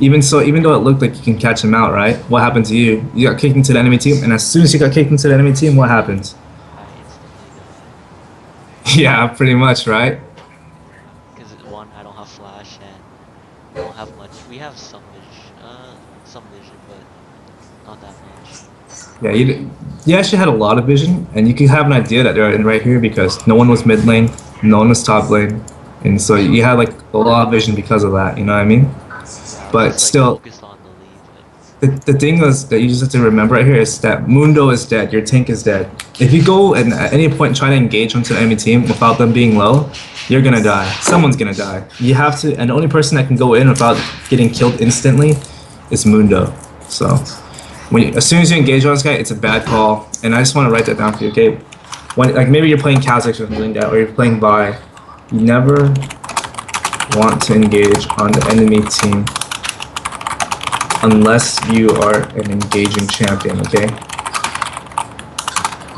Even though it looked like you can catch him out, right? What happened to you? You got kicked into the enemy team, and as soon as you got kicked into the enemy team, what happens? Yeah, pretty much, right? Because one, I don't have flash, and we don't have much. We have some vision, but not that much. Yeah, you actually had a lot of vision, and you can have an idea that they're in right here because no one was mid lane, no one was top lane, and so you had like a lot of vision because of that. You know what I mean? But still, the thing is that you just have to remember right here is that Mundo is dead, your tank is dead. If you go and at any point try to engage onto the enemy team without them being low, you're gonna die. Someone's gonna die. You have to, and the only person that can go in without getting killed instantly is Mundo. So as soon as you engage on this guy, it's a bad call. And I just want to write that down for you, okay? When like maybe you're playing Kha'Zix or something like that, or you're playing Vi, you never want to engage on the enemy team unless you are an engaging champion, okay?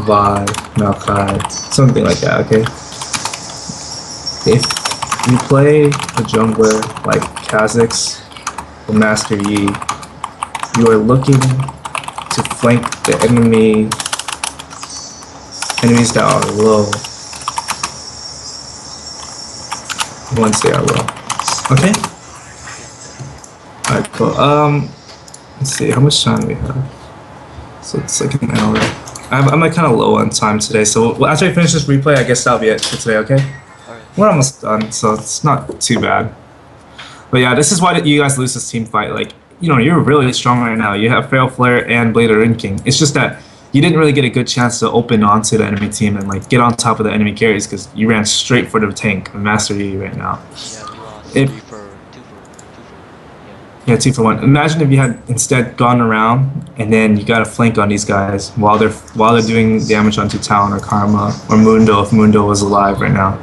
Vi, Maokai, something like that, okay? If you play a jungler like Kha'Zix or Master Yi, you are looking to flank the enemies that are low once they are low. Okay? Alright, cool. Let's see, how much time do we have? So it's like an hour. I'm like kind of low on time today, so after I finish this replay, I guess that'll be it for today, okay? Alright. We're almost done, so it's not too bad. But yeah, this is why you guys lose this team fight. Like, you know, you're really strong right now. You have Feral Flare and Blade of Ring King. It's just that you didn't really get a good chance to open onto the enemy team and like get on top of the enemy carries because you ran straight for the tank, Master Yi right now. Yeah, we lost 2 for 1. Imagine if you had instead gone around and then you got a flank on these guys while they're doing damage onto Talon or Karma or Mundo if Mundo was alive right now.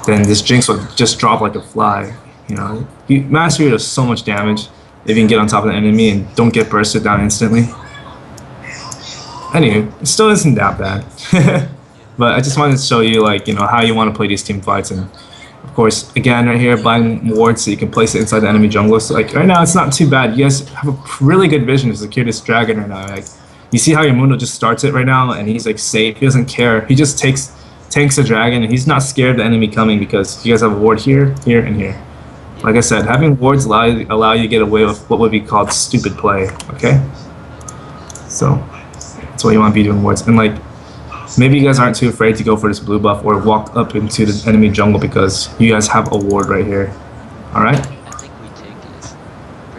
Then this Jinx would just drop like a fly. You know, Master Yi does so much damage if you can get on top of the enemy and don't get bursted down instantly. Anyway, it still isn't that bad. But I just wanted to show you, like, you know, how you want to play these team fights. And of course, again, right here, buying wards so you can place it inside the enemy jungle. So like right now, it's not too bad. You guys have a really good vision to secure this dragon right now. Like, you see how your Mundo just starts it right now, and he's like safe. He doesn't care. He just tanks the dragon, and he's not scared of the enemy coming because you guys have a ward here, here, and here. Like I said, having wards allow you to get away with what would be called stupid play. Okay, so that's what you want to be doing wards. And like, maybe you guys aren't too afraid to go for this blue buff or walk up into the enemy jungle because you guys have a ward right here. All right. I think we take it.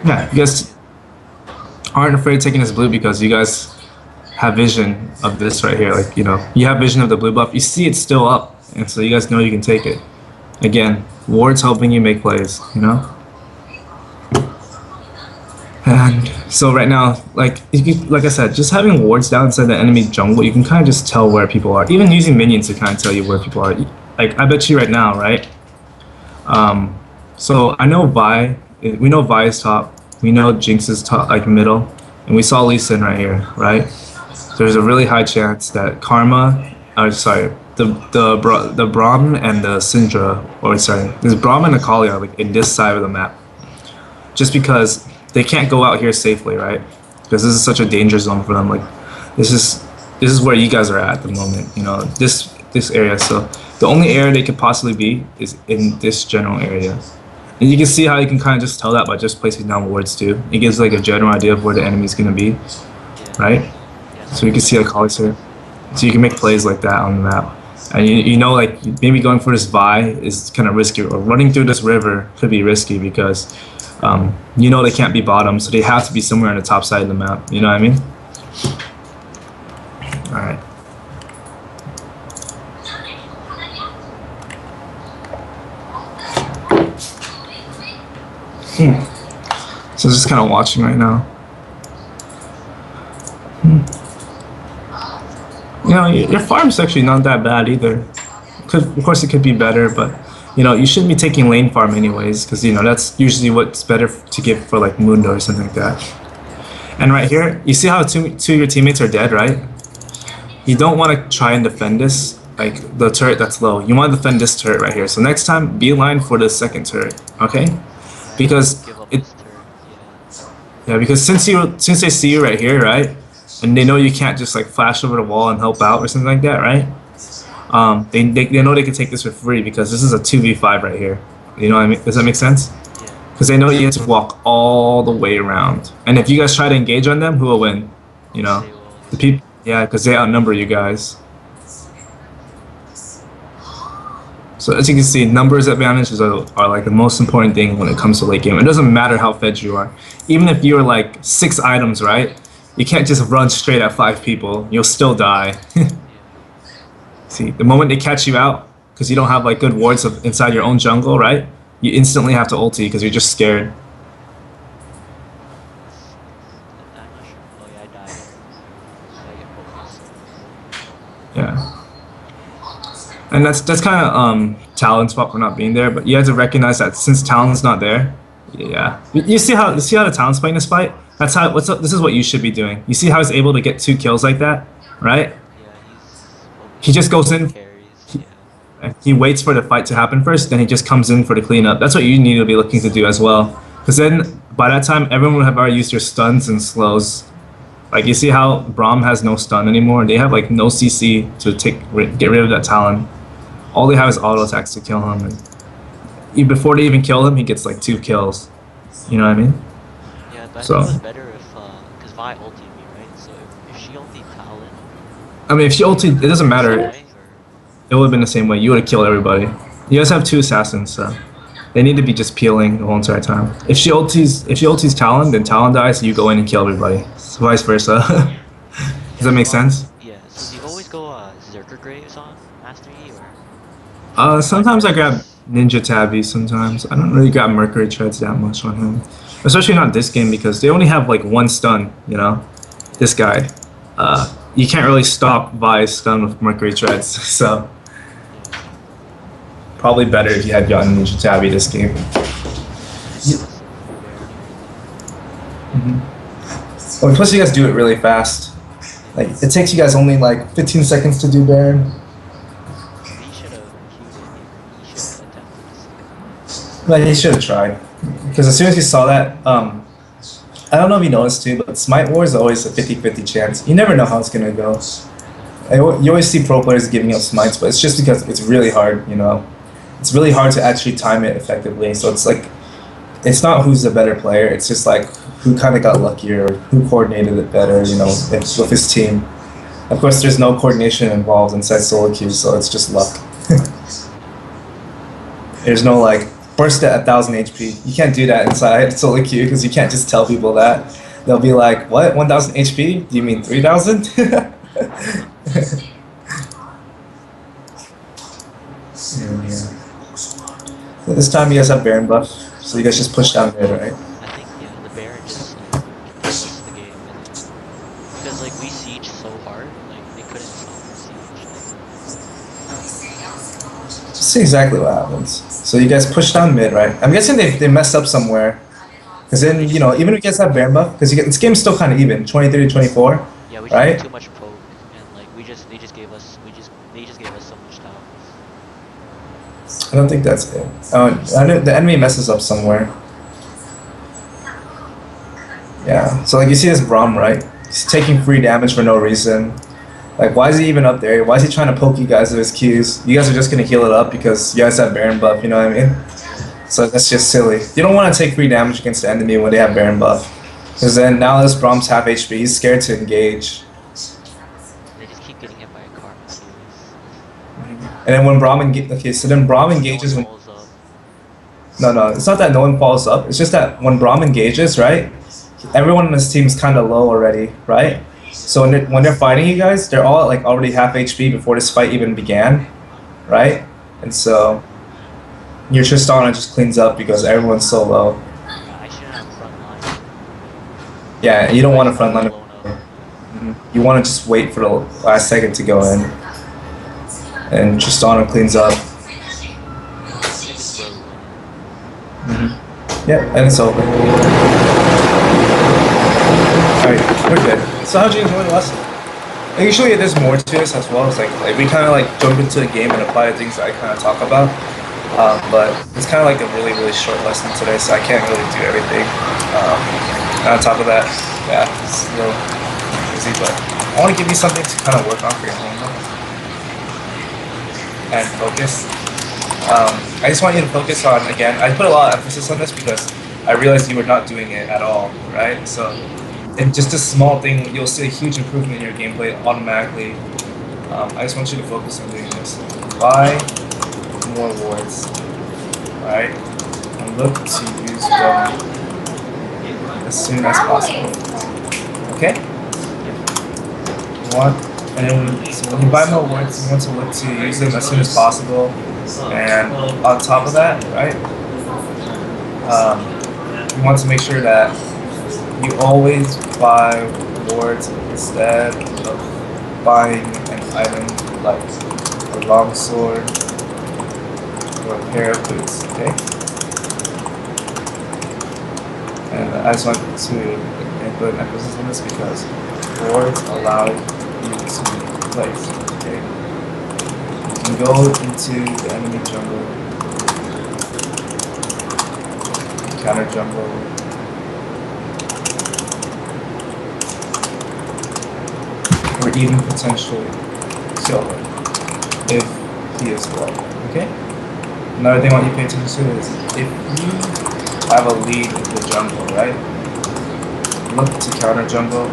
Yeah, you guys aren't afraid of taking this blue because you guys have vision of this right here. Like, you know, you have vision of the blue buff. You see it's still up, and so you guys know you can take it. Again, wards helping you make plays, you know? And so right now, like I said, just having wards down inside the enemy jungle, you can kind of just tell where people are. Even using minions to kind of tell you where people are. Like, I bet you right now, right? So I know Vi, we know Vi is top. We know Jinx is top, like middle. And we saw Lee Sin right here, right? There's a really high chance that Karma, the Braum and the Syndra, or sorry, there's Braum and Akali are like in this side of the map. Just because they can't go out here safely, right? Because this is such a danger zone for them. Like, this is where you guys are at the moment, you know, this area. So the only area they could possibly be is in this general area. And you can see how you can kind of just tell that by just placing down wards too. It gives like a general idea of where the enemy's gonna be, right? So you can see Akali's here. So you can make plays like that on the map. And you know, like, maybe going for this Vi is kind of risky, or running through this river could be risky because you know they can't be bottom, so they have to be somewhere on the top side of the map. You know what I mean? All right. So just kind of watching right now. You know, your farm's actually not that bad either. Of course, it could be better, but you know, you shouldn't be taking lane farm anyways, because you know that's usually what's better to give for like Mundo or something like that. And right here, you see how two of your teammates are dead, right? You don't want to try and defend this, like the turret that's low. You want to defend this turret right here. So next time, beeline for the second turret, okay? Because because since they see you right here, right, and they know you can't just like flash over the wall and help out or something like that, right? They know they can take this for free because this is a 2v5 right here. You know what I mean? Does that make sense? Because they know you have to walk all the way around. And if you guys try to engage on them, who will win? You know, the people. Yeah, because they outnumber you guys. So as you can see, numbers advantages are like the most important thing when it comes to late game. It doesn't matter how fed you are. Even if you're like 6 items, right? You can't just run straight at 5 people. You'll still die. See, the moment they catch you out, because you don't have like good wards inside your own jungle, right? You instantly have to ulti because you're just scared. I'm not sure. Oh yeah, I died. I get focused. Yeah. And that's kind of Talon's fault for not being there, but you have to recognize that since Talon's not there, yeah. You see how the Talon's playing this fight? That's how this is what you should be doing. You see how he's able to get 2 kills like that, right? Yeah, He just goes in. Carries, yeah. He waits for the fight to happen first, then he just comes in for the cleanup. That's what you need to be looking to do as well, because then by that time everyone would have already used their stuns and slows. Like you see how Braum has no stun anymore. They have like no CC to get rid of that Talon. All they have is auto attacks to kill him, and before they even kill him, he gets like 2 kills. You know what I mean? Yeah, but So, I think it was better if, because Vi ulted me, right? So if she ulted Talon, I mean, if she ulted, it doesn't matter. It would have been the same way. You would have killed everybody. You guys have 2 assassins, so they need to be just peeling the whole entire time. If she ultis Talon, then Talon dies. You go in and kill everybody. So vice versa. Does that make sense? Yeah. So do you always go Zerker Graves on Master E, or? Sometimes I grab Ninja Tabby. Sometimes I don't really grab Mercury Treads that much on him, especially not this game because they only have like 1 stun. You know, this guy. You can't really stop Vi's stun with Mercury Treads, so probably better if you had gotten Ninja Tabby this game. Well, plus you guys do it really fast. Like it takes you guys only like 15 seconds to do Baron. But he should have tried, because as soon as he saw that, I don't know if you noticed too, but Smite War is always a 50-50 chance. You never know how it's gonna go. You always see pro players giving up smites, but it's just because it's really hard, you know. It's really hard to actually time it effectively. So it's like, it's not who's the better player. It's just like who kind of got luckier, or who coordinated it better, you know, with his team. Of course, there's no coordination involved inside solo queues, so it's just luck. There's no like burst at 1000 HP. You can't do that inside solo queue because you can't just tell people that. They'll be like, "What? 1000 HP? Do you mean 3000?" So this time you guys have Baron buff, so you guys just push down mid, right? I think yeah, the Baron just kills the game, because like we siege so hard, like they couldn't stop the siege. Just see exactly what happens. So you guys push down mid, right? I'm guessing they messed up somewhere. Because then, you know, even if you guys have Baron buff, because this game's still kind of even, 23-24, yeah, we just right? too much poke, and like they just gave us so much time. I don't think that's it. I know the enemy messes up somewhere. Yeah, so like you see this Braum, right? He's taking free damage for no reason. Like, why is he even up there? Why is he trying to poke you guys with his Qs? You guys are just gonna heal it up because you guys have Baron buff, you know what I mean? So that's just silly. You don't want to take free damage against the enemy when they have Baron buff. Because then now this Braum's half HP, he's scared to engage. They just keep getting hit by a car. And then when Braum engages when... No, it's not that no one falls up. It's just that when Braum engages, right? Everyone in this team is kind of low already, right? So when they're fighting you guys, they're all like already half HP before this fight even began, right? And so your Tristana just cleans up because everyone's so low. I shouldn't have front line. Yeah, you don't want a front line. You want to just wait for the last second to go in. And Tristana cleans up. Yep, and it's over. Alright, we're good. So how'd you enjoy the lesson? Usually there's more to this as well. It's like we kind of like jump into the game and apply the things that I kind of talk about. But it's kind of like a really short lesson today, so I can't really do everything. And on top of that, yeah, it's a little busy, but I want to give you something to kind of work on for your homework and focus. I just want you to focus on, again, I put a lot of emphasis on this because I realized you were not doing it at all, right? So, in just a small thing, you'll see a huge improvement in your gameplay automatically. I just want you to focus on doing this. Why? more wards. Alright? And look to use them as soon as possible. Okay? So when you buy more wards, you want to look to use them as soon as possible. And on top of that, right? You want to make sure that you always buy wards instead of buying an item like a longsword or a pair of boots, okay? And I just want to put an emphasis on this because wards allow you to place, okay? You can go into the enemy jungle, counter jungle, or even potentially kill him if he is low, okay? Another thing I want you to pay attention to is if you have a lead in the jungle, right? Look to counter jungle.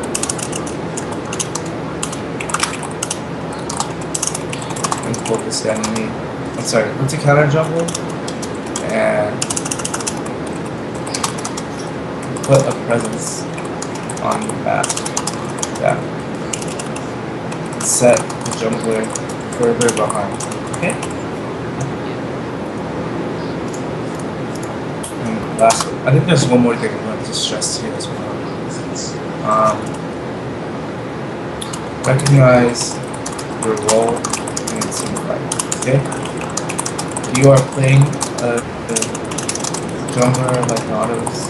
And focus the enemy. I'm sorry, look to counter jungle and put a presence on the map. Yeah. Set the jungler further behind. Okay? And last one. I think there's one more thing I want to stress here as well. Recognize your role in a team fight. Okay? If you are playing a jungler like Nautilus,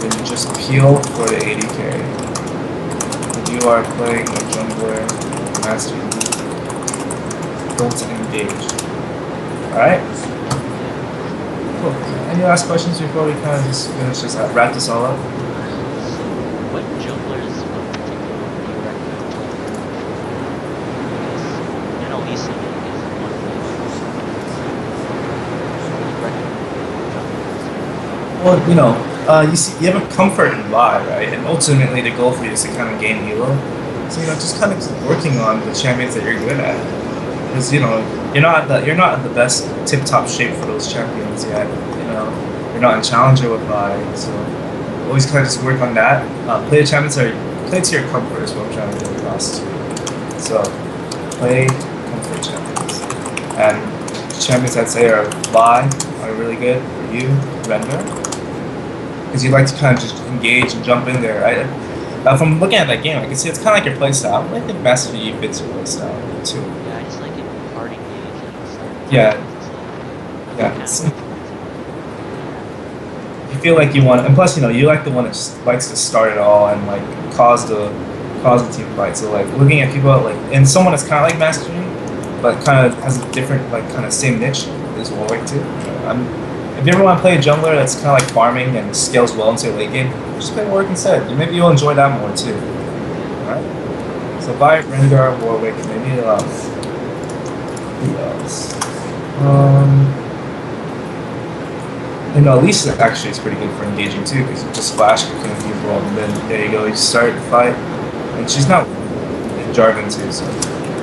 then you just peel for the AD carry. If you are playing a jungler Master, don't engage. Alright? Cool. Any last questions before we kind of just finish this up, wrap this all up? What junglers would particularly recommend playing? Because, you know, Lisa is one thing. Well, you know, you see, you have a comfort in Vi, right? And ultimately the goal for you is to kind of gain elo. So, you know, just kind of working on the champions that you're good at. Because, you know, you're not in the best tip-top shape for those champions yet. You know, you're not in challenger with Vi, so always kind of just work on that. Play the champions play to your comfort is what I'm trying to get across to. So, play comfort champions. And champions I'd say are Vi, are really good for you, Render. Because you like to kind of just engage and jump in there, right? From looking at that game, I can see it's kind of like your playstyle. I think Master Yi fits your playstyle too. Yeah, I just like it hard engage. Yeah. Yeah. You feel like you want, and plus, you know, you like the one that just likes to start it all and like cause the team fight. So like looking at people like, and someone that's kind of like Master Yi, but kind of has a different like kind of same niche is Warwick too. If you ever want to play a jungler that's kind of like farming and scales well into a late game, just play Warwick instead. Maybe you'll enjoy that more too. Alright? So buy Rengar, Warwick, maybe who else? You know, Lisa actually is pretty good for engaging too, because you just flash the Infinity Brawl and then there you go, you start the fight. And she's not in Jarvan too, so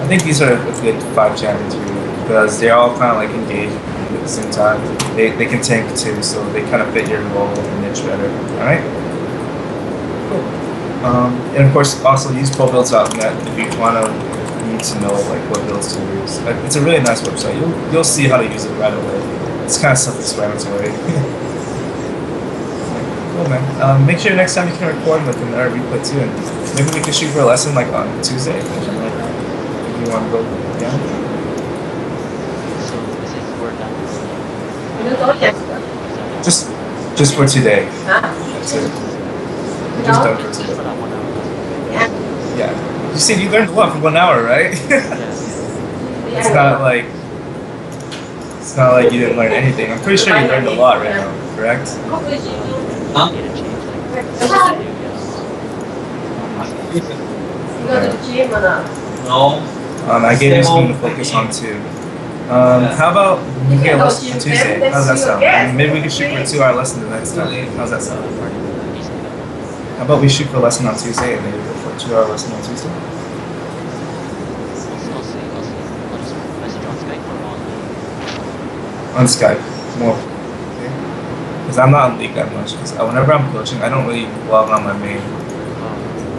I think these are a good 5 champions for you, because they're all kind of like engaged at the same time. They can tank too, so they kind of fit your role and niche better. Alright? Cool. And of course, also use ProBuilds.net if you need to know like what builds to use. It's a really nice website. You'll see how to use it right away. It's kind of self-explanatory. Cool, man. Make sure next time you can record like another replay too, and maybe we can shoot for a lesson like on Tuesday. If you want to go, yeah. So this is work done. Just for today. That's it. We're just done for today. Yeah. You said you learned a lot for 1 hour, right? It's not like you didn't learn anything. I'm pretty sure you learned a lot right now, correct? No. I gave you something to focus on too. How about we get a lesson on Tuesday? How's that sound? And maybe we can shoot for a 2-hour lesson the next time. How's that sound? How about we shoot for a lesson on Tuesday and maybe go for a 2-hour lesson on Tuesday? I'll see. I'll just message on Skype or on on Skype more. Okay? Because I'm not on League that much. Because whenever I'm coaching, I don't really log on my main.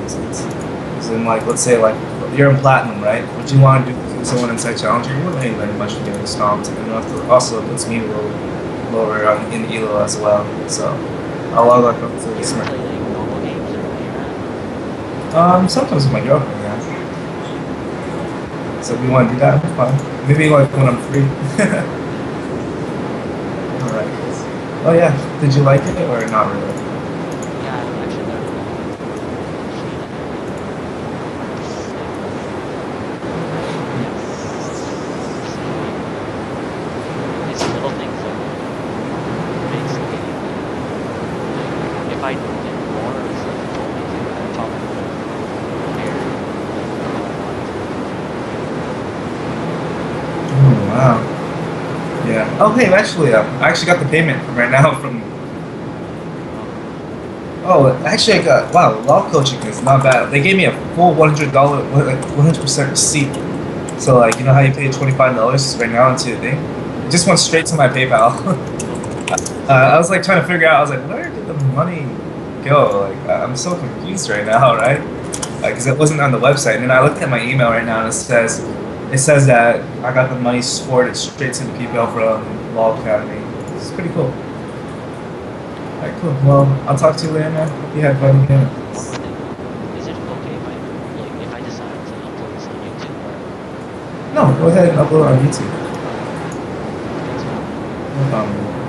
Because in like, let's say like you're in platinum, right? What you want to do with someone inside challenger, you wouldn't really learn much from getting stomped, and also it puts me a little lower in Elo as well. So I'll log on to the smart. Sometimes with my girlfriend, yeah. So if you want to do that, fine. Maybe like when I'm free. Alright. Oh yeah, did you like it or not really? Yeah, I actually never it's little things that makes the game. Like, if I did more or something told me to, I probably would have cared more than I wanted Oh wow. Yeah. Oh hey, actually, I actually got the payment right now from. Oh, actually, I got wow. Law coaching is not bad. They gave me a full $100, like 100% receipt. So like, you know how you pay $25 right now into your thing? It just went straight to my PayPal. I was like trying to figure out. I was like, where did the money go? Like, I'm so confused right now, right? Because it wasn't on the website. And then I looked at my email right now, and it says that I got the money forwarded straight to the PayPal from Law Academy. It's pretty cool. Alright, cool. Well, I'll talk to you later, man. Hope you had fun again. One more thing, is it okay if I decide to upload this on YouTube or? No, go ahead and upload it on YouTube. That's fine. No problem.